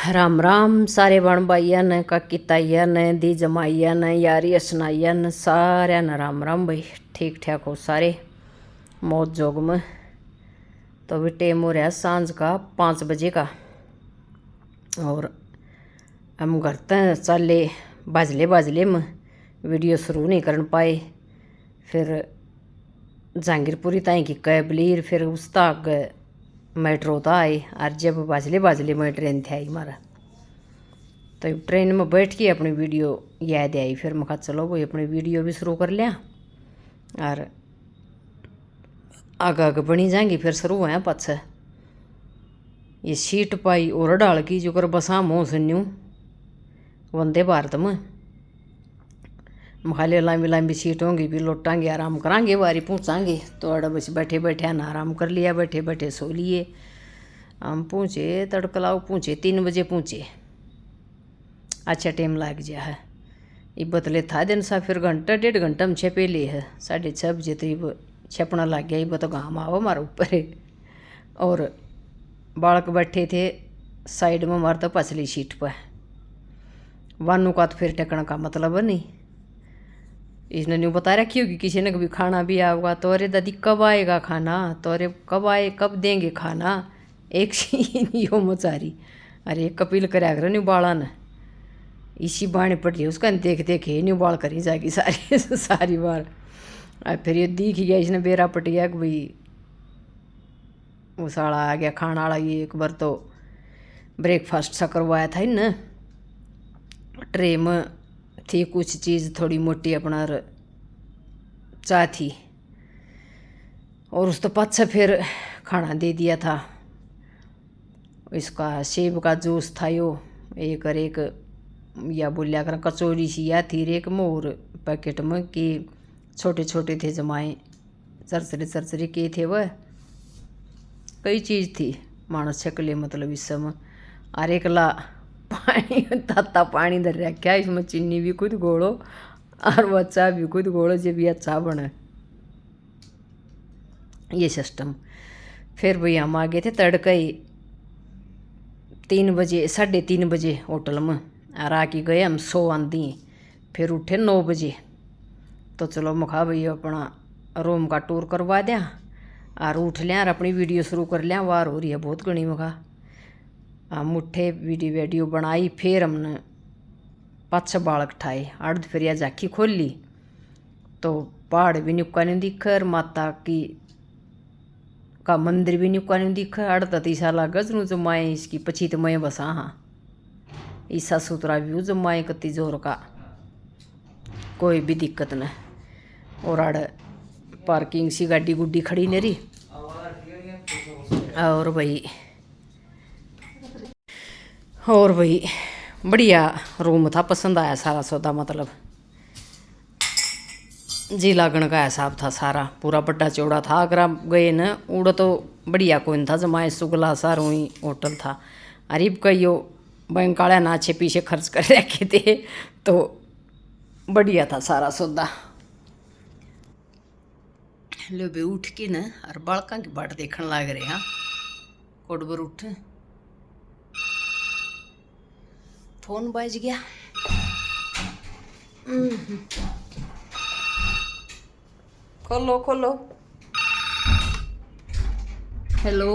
राम राम सारे बण भाइया ने काकी ताइया ने दी जमाइया ने यारी असनाइया ने सारे ने राम राम भाई। ठीक ठाक हो सारे मौज जोग में। तो अभी टाइम हो रहा है सांझ का 5 बजे का और हम घर तक चले बाजले में वीडियो शुरू नहीं कर पाए। फिर जहांगीरपुरी ताई की कैबलीर फिर उस तक मेट्रो तो आई और जब बाजले में ट्रेन थी आई मारा तो ट्रेन में बैठ के अपनी वीडियो याद आई। फिर मैं कहा चलो भाई अपनी वीडियो भी शुरू कर लिया और आगे बनी जाएंगी। फिर शुरू हुआ पाछे ये सीट पाई और डाल की जो कर बसा मोह सुन्यू वंदे भारत में खाली लंबी सीट होंगी भी लौटांगे आराम करांगे बारी पहुँचांगे। तो अड़ा बस बैठे बैठे ना आराम कर लिया बैठे बैठे सो लिए। हम पहुँचे तड़कलाऊ पहुँचे 3 बजे पहुँचे। अच्छा टाइम लग गया है ये बतले था दिन सा। फिर घंटा 1.5 घंटा में छपे ले है 6:30 बजे तो ये छपना लग गया। ये तो घाम आओ हमारे ऊपर और बालक बैठे थे साइड में हमारे तो पसली सीट पर वानू का तो फिर टेकने का मतलब नहीं। इसने न्यू बता रखी होगी किसी ने कभी खाना भी आएगा तो अरे दादी कब आएगा खाना तो अरे कब देंगे खाना एक सी यो मचारी अरे कपिल कराया करो न्यू बाड़ा ने इसी बाणी पड़ रही उसका देख देख हे न्यू बाल करी जाएगी सारी सारी बार। फिर ये दिख गया इसने बेरा पट गया कि भाई उस आला आ गया खाना वाला। ये एक बार तो ब्रेकफास्ट सा करवाया था इन ट्रे में थी कुछ चीज़ थोड़ी मोटी अपना चाय थी और उस तो पाछे फिर खाना दे दिया था। इसका सेब का जूस था यो एक और एक या बोलिया कर कचौरी सी या थी एक मोर पैकेट में कि छोटे छोटे थे जमाए चरचरे के थे वह कई चीज़ थी मानस छकले मतलब इस समय। और एक ला पानी ताता पानी धर रखा इसमें चीनी भी खुद घोड़ो और वह चाय भी खुद घोड़ो जो भी अच्छा बने ये सिस्टम। फिर भाई हम आ गए थे तड़के 3 बजे 3:30 बजे होटल में और आके गए हम 100 आंदी। फिर उठे 9 बजे तो चलो मखा भाई अपना रूम का टूर करवा दिया और उठ लिया और अपनी वीडियो शुरू कर लिया। वार हो रही है बहुत घनी मखा हम उठे वीडियो बनाई। फिर हमने 5-6 बालक ठाए अर्ध फिर या झाँकी खोल ली तो पहाड़ भी नुका नहीं दिख और माता की का मंदिर भी नुका नहीं दिख। अर्ध तीसा लगा जरूर जो माए इसकी पची तो मैं बसा हाँ ईसा सुतरा व्यू जो माए कति जोर का कोई भी दिक्कत न। और आड़ पार्किंग सी गाड़ी गुड्डी खड़ी नहीं रही और भाई बढ़िया रूम था पसंद आया सारा सौदा मतलब जी लागण का हिसाब था सारा पूरा बड़ा चौड़ा था। अगर आप गए न उड़ तो बढ़िया कोई था जमाए सुगला सा रोई होटल था। अरीब कहियो बैंक वाला ना अच्छे पीछे खर्च कर रखे थे तो बढ़िया था सारा सौदा। लो बे उठ के न और बालका की बाट देखने लग रहे हाँ कोडबर उठ फोन बज गया। खोलो खोलो हेलो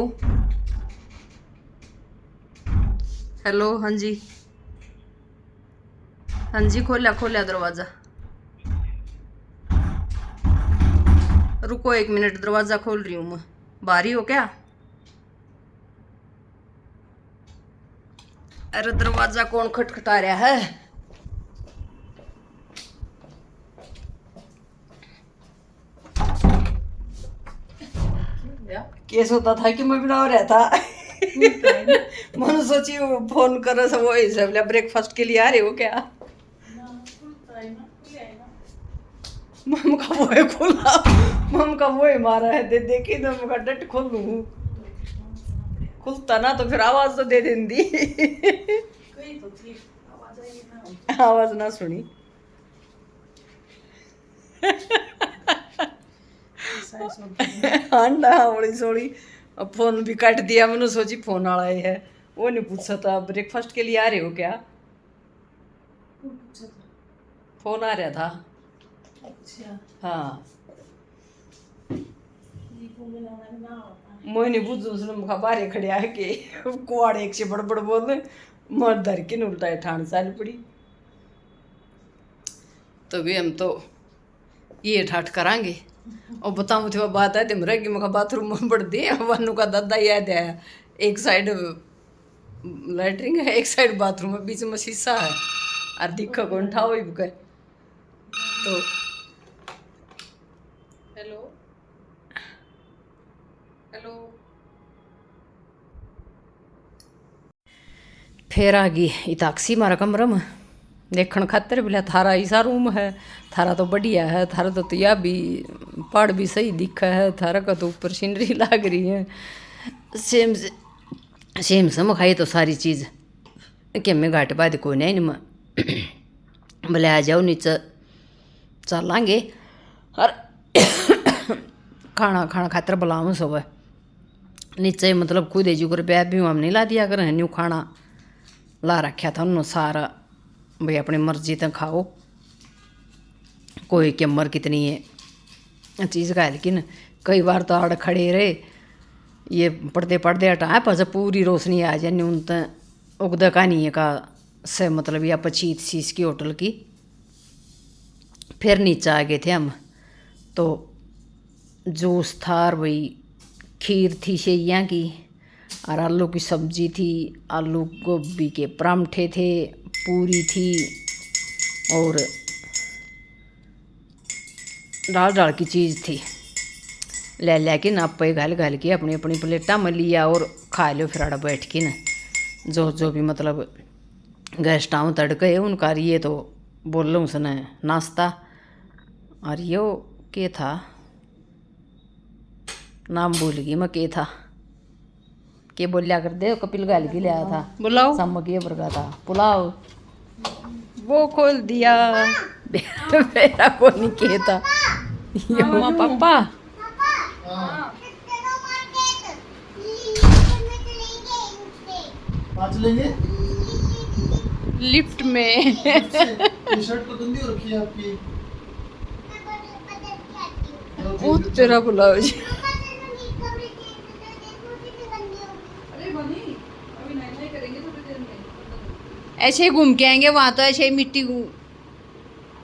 हेलो हाँ जी खोलिया दरवाज़ा। रुको 1 मिनट दरवाज़ा खोल रही हूँ मैं। बाहर ही हो क्या? अरे दरवाज़ा कौन खटखटा रहा है? केस होता था कि मैं बना रहा था मैंने सोची फोन करो सब वो हिसाब ब्रेकफास्ट के लिए आ रहे हो क्या? मम का वो है खुला मम का वो है मारा है दे देखी तो मैं डट खोल लूँ खुलता ना तो फिर आवाज तो दे देंदी आवाज ना सुनी हाँ बड़ी सोड़ी अब फोन भी काट दिया मैंने सोची फोन वाला है वो नहीं पूछा था ब्रेकफास्ट के लिए आ रहे हो क्या? फोन आ रहा था। अच्छा। हाँ मोहिनी बुझू उसने मुखा बारे खड़े आके कुआड़ एक से बड़बड़ बोल मर धर के न उल्टा ठाण चाल पड़ी। तो भी हम तो ये ठाठ करांगे और बताऊँ थे वो बात है तुम रहेगी मुखा बाथरूम में बढ़ दे वनु का दादा याद आया। एक साइड लैटरिन है एक साइड बाथरूम है बीच में शीशा है और दिखा कौन ठाओ ही बुके तो हेलो हेलो फिर आ गई इताक्सी मारा कमरा में देखने खातर बोला थारा ऐसा रूम है थारा तो बढ़िया है थारा तो यह भी पहाड़ भी सही दिखा है थारा का तो ऊपर सीनरी लाग रही है सेम से खाई तो सारी चीज़ कि मैं घाट बाद कोई नहीं मैं बोले आ जाओ नीचे चलांगे और खाना खाना खातर बुलाऊँ सुबह नीचे मतलब खुद जी कर ब्याह भी हम नहीं ला दिया कर न्यू खाना ला रखा था उन्होंने सारा भाई अपनी मर्जी तक खाओ कोई उम्र कितनी है चीज़ का लेकिन कई बार तो आड़ खड़े रहे ये पढ़ते पढ़ते हटा पास पूरी रोशनी आ जाए उन तो उगदा कहानी है का से मतलब या पचीत शीश की होटल की। फिर नीचे आ गए थे हम तो जूस था और वही खीर थी सेइयाँ की और आलू की सब्जी थी आलू गोभी के परांठे थे पूरी थी और दाल दाल की चीज़ थी ले के ना पे घाल घाल के अपनी अपनी प्लेटा में लिया और खा लो फिर आड़ा बैठ के ना जो भी मतलब गेस्ट आऊँ तड़के उनका ये तो बोल लो उसने नाश्ता और यो के था नाम भूल गई मैं के था के बोलिया कर दे कपिल गाल के लिया था बुलाओ सम्मक ये वर्गा था पुलाव वो खोल दिया मेरा को नहीं के था ये माँ पापा चलेंगे लिफ्ट में ये शर्ट तो गंदी हो रखी है आपकी। वो तेरा ब्लाउज ऐसे ही घूम के आएंगे वहाँ तो ऐसे ही मिट्टी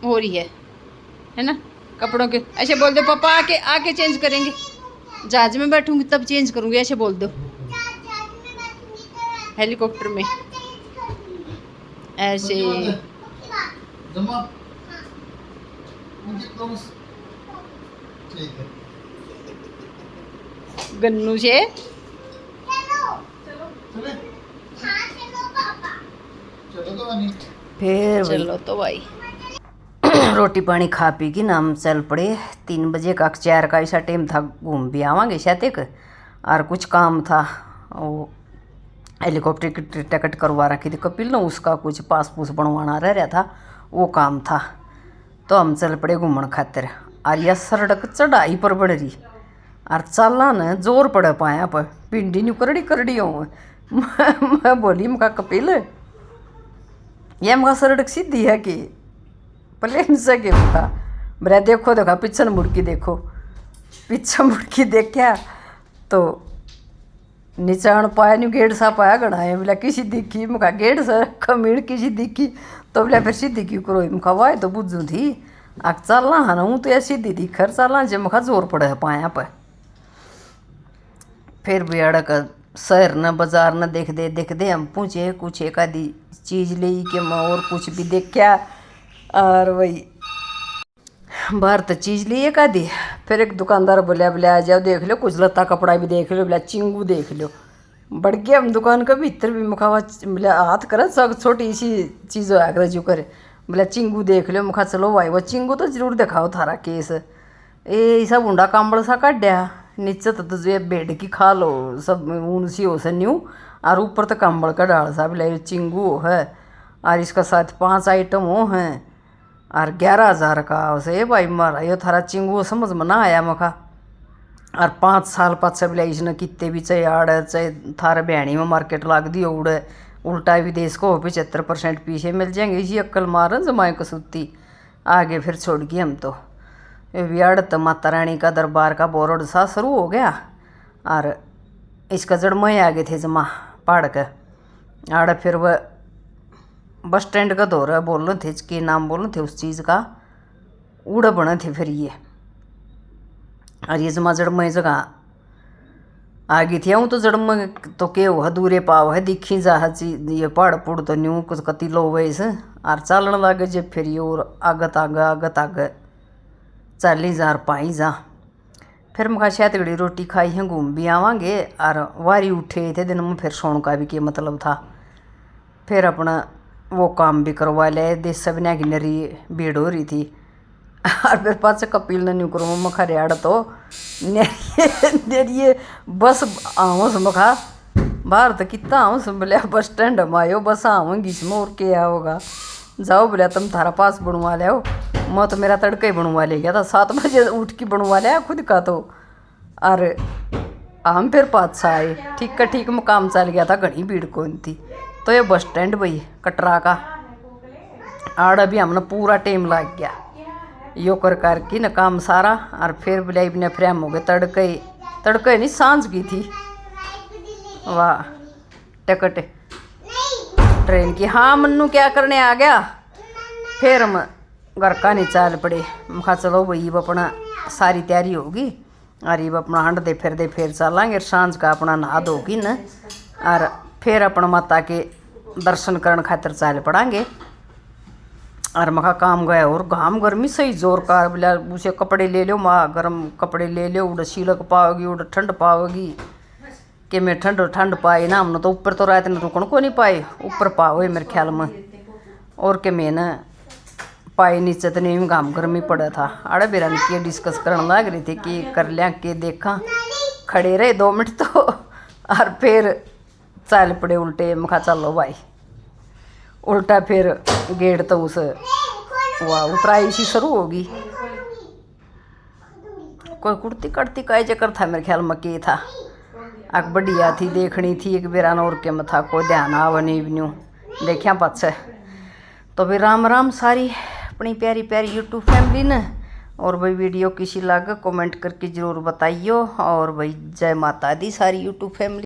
हो रही है ना कपड़ों के ऐसे बोल दो पापा आके आके चेंज करेंगे जहाज में बैठूंगी तब चेंज करूंगी ऐसे बोल दो हेलीकॉप्टर में ऐसे गन्नू से फिर चलो तो भाई रोटी पानी खा पी के ना हम चल पड़े 3 बजे का 4 का ऐसा टाइम था घूम भी आवांगे शायद एक और कुछ काम था वो हेलीकॉप्टर की टिकट करवा रखी थी कपिल ने उसका कुछ पास पूस बनवाना रह रहा था वो काम था तो हम चल पड़े घूमन खातिर और यह सड़क चढ़ाई पर बढ़ रही और चलना न जोर पड़ पाया पर पिंडी न्यू करड़ी करड़ी हूँ मैं बोली मका कपिल यह मका सड़क सीधी है कि प्लेन से के मका बरा देखो देखा पीछे मुड़ के देखो पीछे मुड़ के देखा तो नीचे आन पाया न्यू गेट सा पाया गणा है बोला किसी दिखी मका गेट सा खमीड़ किसी दिखी तो बोला फिर सीधी क्यों करो मका वाह तो बुझू थी आग चलना है ना हूँ तो यह सीधी दिखर चलना जे मका जोर पड़े है पाया पर फिर भी अड़क शहर न बाजार न देख दे हम पूछे कुछ एक आधी चीज़ ले के मैं और कुछ भी देखा और वही बाहर तो चीज़ ली एक आधी फिर एक दुकानदार बोलिया बोले आ जाओ देख लो कुछ लत्ता कपड़ा भी देख लो बोला चिंगू देख लो बढ़ गया हम दुकान का भीतर भी मुखावा बोले हाथ कर सब छोटी सी चीज़ हो आकर जो करे बोला चिंगू देख लो मुखा चलो भाई वो चिंगू तो जरूर दिखाओ थारा केस ये सब ऊंडा कांबड़ सा काढ़ा नीचे तो ये बेड की खा लो सब ऊन सी हो न्यू और ऊपर तो कंबल का डाल सा बोला चिंगू है और इसका साथ 5 आइटम वो हैं और 11,000 का उसे भाई मारा ये थारा चिंगू समझ में ना आया मखा और 5 साल पाछे बोले इसने कितने भी चाहे आड़ चाहे थारे बहनी में मार्केट लाग दी उड़े उल्टा विदेश को 75% पीछे मिल जाएंगे, इसी अक्ल मारन जमाए कसूती आगे फिर छोड़ गई हम तो। वियाड़ तो माता रानी का दरबार का बोर्ड सा शुरू हो गया और इसका जड़ में आगे थे जमा पहाड़ के आड़ फिर वह बस स्टैंड का दौर बोल रहे थे कि नाम बोल रहे थे उस चीज़ का उड़ बने थे फिर ये और ये जमा जड़ में जगह आगे थी हूँ तो जड़ में तो के हुआ दूरे पाव है दिखी जा चीज ये पहाड़ पुड़ तो न्यू कुछ कति लो वैस और चलन लगे जे फिर ये और आगत आगे चाली जा और पाई जा फिर मखा शैतगड़ी रोटी खाई है घूम भी आवांगे और वारी उठे थे दिन में फिर सोने का भी क्या मतलब था। फिर अपना वो काम भी करवा लिया देश सब ने की नरी भीड़ हो रही थी और फिर पास कपिल ने न्यू करो मखा रेड़ तो नेरिए बस आऊँ मखा बाहर तो कितना आऊँ बोलिया बस स्टैंड में आयो बस आऊँगी इसमें और क्या होगा जाओ बोलिया तुम थारा पास बनवा ले मैं तो मेरा तड़का ही बनवा ले गया था 7 बजे उठ के बनवा लिया खुद का तो। और हम फिर पास आए ठीक में काम चल गया था घनी भीड़ कौन थी तो ये बस स्टैंड भाई कटरा का आड़ अभी हमने पूरा टाइम लग गया यो कर की न काम सारा और फिर बुलाई बिना फ्रेम हो गए तड़के नहीं सांझ की थी वाह टिकट ट्रेन की। हाँ मन्नू क्या करने आ गया फिर हम घर का नहीं चाल पड़े मखा चलो भाई अब अपना सारी तैयारी होगी और ये अपना हंड दे फिर चलेंगे सांझ का अपना नहा धोगी न और फिर अपना माता के दर्शन करने खातिर चाल पड़ांगे। और मखा काम गया और घाम गर्मी सही जोर का बोला उसे कपड़े ले लो माँ गर्म कपड़े ले लो उड़ शीलक पाओगी उड़ ठंड पाओगी कि मैं ठंड पाई ना हमने तो ऊपर तो रात ने रुकन को नहीं पाए ऊपर पाओ मेरे ख्याल में और के मैं न पाई नीचे तो नहीं घाम गर्मी पड़ा था। अड़े बेरा के डिस्कस करने लग रही थी कि कर लिया के देखा खड़े रहे 2 मिनट तो और फिर चल पड़े उल्टे मखा चलो भाई उल्टा फिर गेट तो उस वाह उतराई सी शुरू होगी कोई कुर्ती कड़ती का चक्कर था मेरे ख्याल में के था अक बढ़िया थी देखनी थी एक बेरा और के मथा को ध्यान आवनी न्यू देखिया पाछे तो भी राम सारी अपनी प्यारी यूट्यूब फैमिली ने। और भाई वीडियो किसी लगे कमेंट करके ज़रूर बताइयो और भाई जय माता दी सारी यूट्यूब फैमिली।